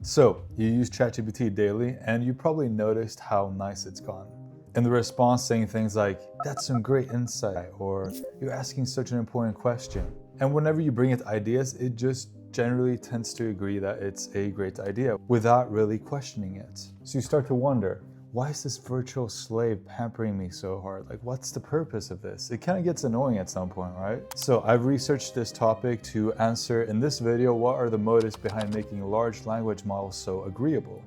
So, you use ChatGPT daily, and you probably noticed how nice it's gone. In the response, saying things like, "That's some great insight," or "You're asking such an important question." And whenever you bring it ideas, it just generally tends to agree that it's a great idea without really questioning it. So you start to wonder, why is this virtual slave pampering me so hard? Like, what's the purpose of this? It kind of gets annoying at some point, right? So I've researched this topic to answer in this video what are the motives behind making large language models so agreeable,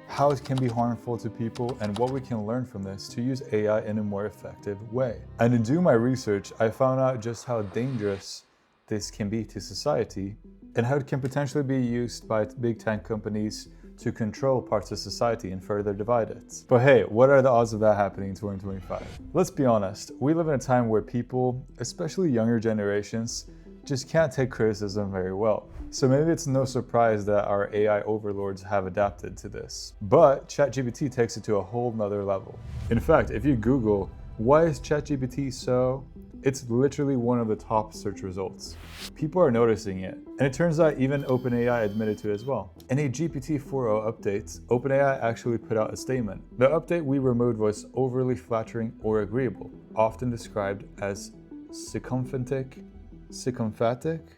how it can be harmful to people, and what we can learn from this to use AI in a more effective way. And in doing my research, I found out just how dangerous this can be to society and how it can potentially be used by big tech companies to control parts of society and further divide it. But hey, what are the odds of that happening in 2025? Let's be honest, we live in a time where people, especially younger generations, just can't take criticism very well. So maybe it's no surprise that our AI overlords have adapted to this. But ChatGPT takes it to a whole nother level. In fact, if you Google, "Why is ChatGPT so?" it's literally one of the top search results. People are noticing it, and it turns out even OpenAI admitted to it as well. In a GPT-4o update, OpenAI actually put out a statement. The update we removed was overly flattering or agreeable, often described as sycophantic.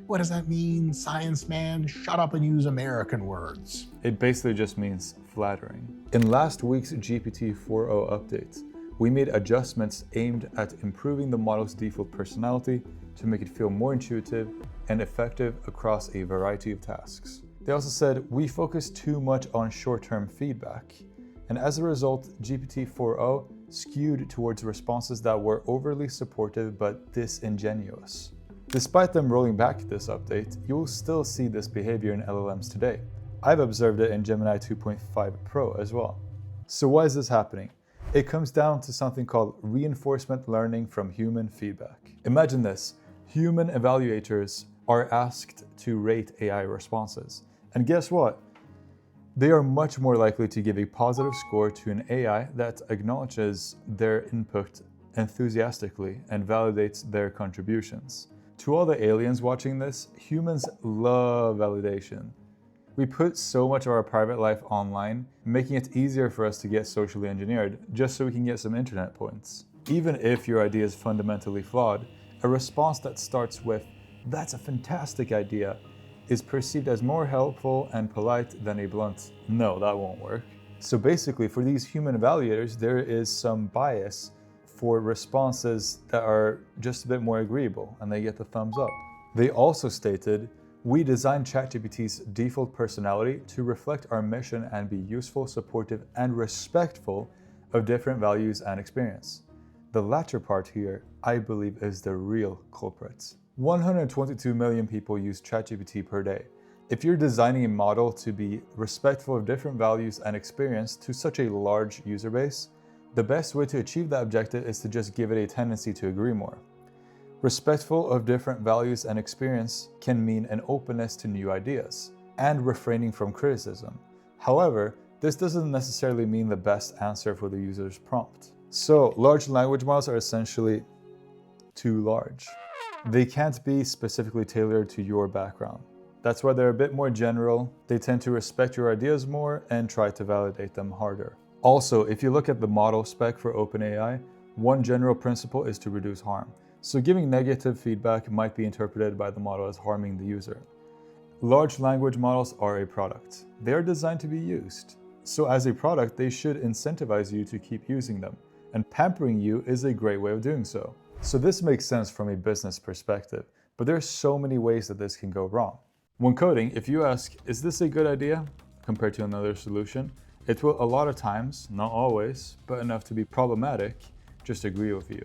What does that mean, science man? Shut up and use American words. It basically just means flattering. In last week's GPT-4o update, we made adjustments aimed at improving the model's default personality to make it feel more intuitive and effective across a variety of tasks. They also said we focused too much on short-term feedback, and as a result, GPT-4o skewed towards responses that were overly supportive but disingenuous. Despite them rolling back this update, you'll still see this behavior in LLMs today. I've observed it in Gemini 2.5 Pro as well. So why is this happening? It comes down to something called reinforcement learning from human feedback. Imagine this: human evaluators are asked to rate AI responses. And guess what? They are much more likely to give a positive score to an AI that acknowledges their input enthusiastically and validates their contributions. To all the aliens watching this, humans love validation. We put so much of our private life online, making it easier for us to get socially engineered just so we can get some internet points. Even if your idea is fundamentally flawed, a response that starts with, "That's a fantastic idea," is perceived as more helpful and polite than a blunt, "No, that won't work." So basically, for these human evaluators, there is some bias for responses that are just a bit more agreeable, and they get the thumbs up. They also stated, "We designed ChatGPT's default personality to reflect our mission and be useful, supportive, and respectful of different values and experience." The latter part here, I believe, is the real culprit. 122 million people use ChatGPT per day. If you're designing a model to be respectful of different values and experience to such a large user base, the best way to achieve that objective is to just give it a tendency to agree more. Respectful of different values and experience can mean an openness to new ideas and refraining from criticism. However, this doesn't necessarily mean the best answer for the user's prompt. So, large language models are essentially too large. They can't be specifically tailored to your background. That's why they're a bit more general. They tend to respect your ideas more and try to validate them harder. Also, if you look at the model spec for OpenAI, one general principle is to reduce harm. So giving negative feedback might be interpreted by the model as harming the user. Large language models are a product. They are designed to be used. So as a product, they should incentivize you to keep using them, and pampering you is a great way of doing so. So this makes sense from a business perspective, but there are so many ways that this can go wrong. When coding, if you ask, "Is this a good idea?" compared to another solution, it will a lot of times, not always, but enough to be problematic, just agree with you,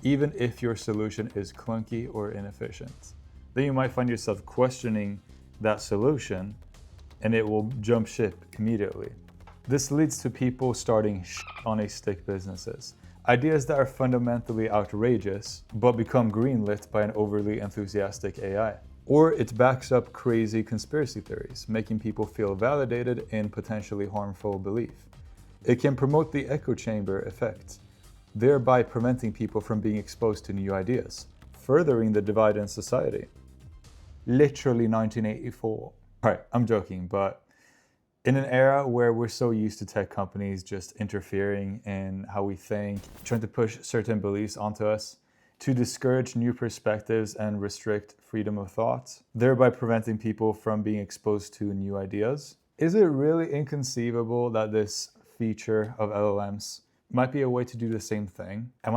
even if your solution is clunky or inefficient. Then you might find yourself questioning that solution, and it will jump ship immediately. This leads to people starting on a stick businesses. Ideas that are fundamentally outrageous, but become greenlit by an overly enthusiastic AI. Or it backs up crazy conspiracy theories, making people feel validated in potentially harmful belief. It can promote the echo chamber effect, thereby preventing people from being exposed to new ideas, furthering the divide in society. Literally 1984. Alright, I'm joking, but In an era where we're so used to tech companies just interfering in how we think, trying to push certain beliefs onto us, to discourage new perspectives and restrict freedom of thought, thereby preventing people from being exposed to new ideas, is it really inconceivable that this feature of LLMs might be a way to do the same thing? Am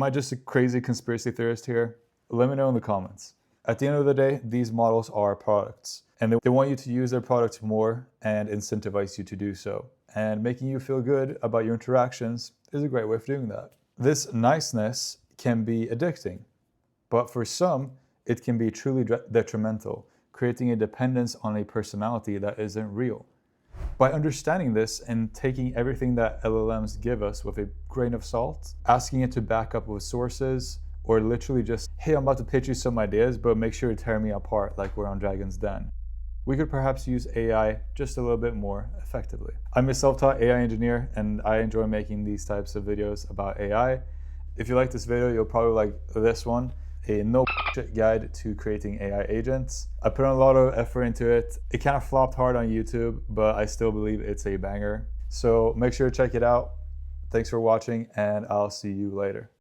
I just a crazy conspiracy theorist here? Let me know in the comments. At the end of the day, these models are products, and they want you to use their products more and incentivize you to do so. And making you feel good about your interactions is a great way of doing that. This niceness can be addicting, but for some, it can be truly detrimental, creating a dependence on a personality that isn't real. By understanding this and taking everything that LLMs give us with a grain of salt, asking it to back up with sources, or literally just, hey, I'm about to pitch you some ideas, but make sure to tear me apart like we're on Dragon's Den, we could perhaps use AI just a little bit more effectively. I'm a self-taught AI engineer, and I enjoy making these types of videos about AI. If you like this video, you'll probably like this one, a no shit guide to creating AI agents. I put in a lot of effort into it. It kind of flopped hard on YouTube, but I still believe it's a banger. So make sure to check it out. Thanks for watching, and I'll see you later.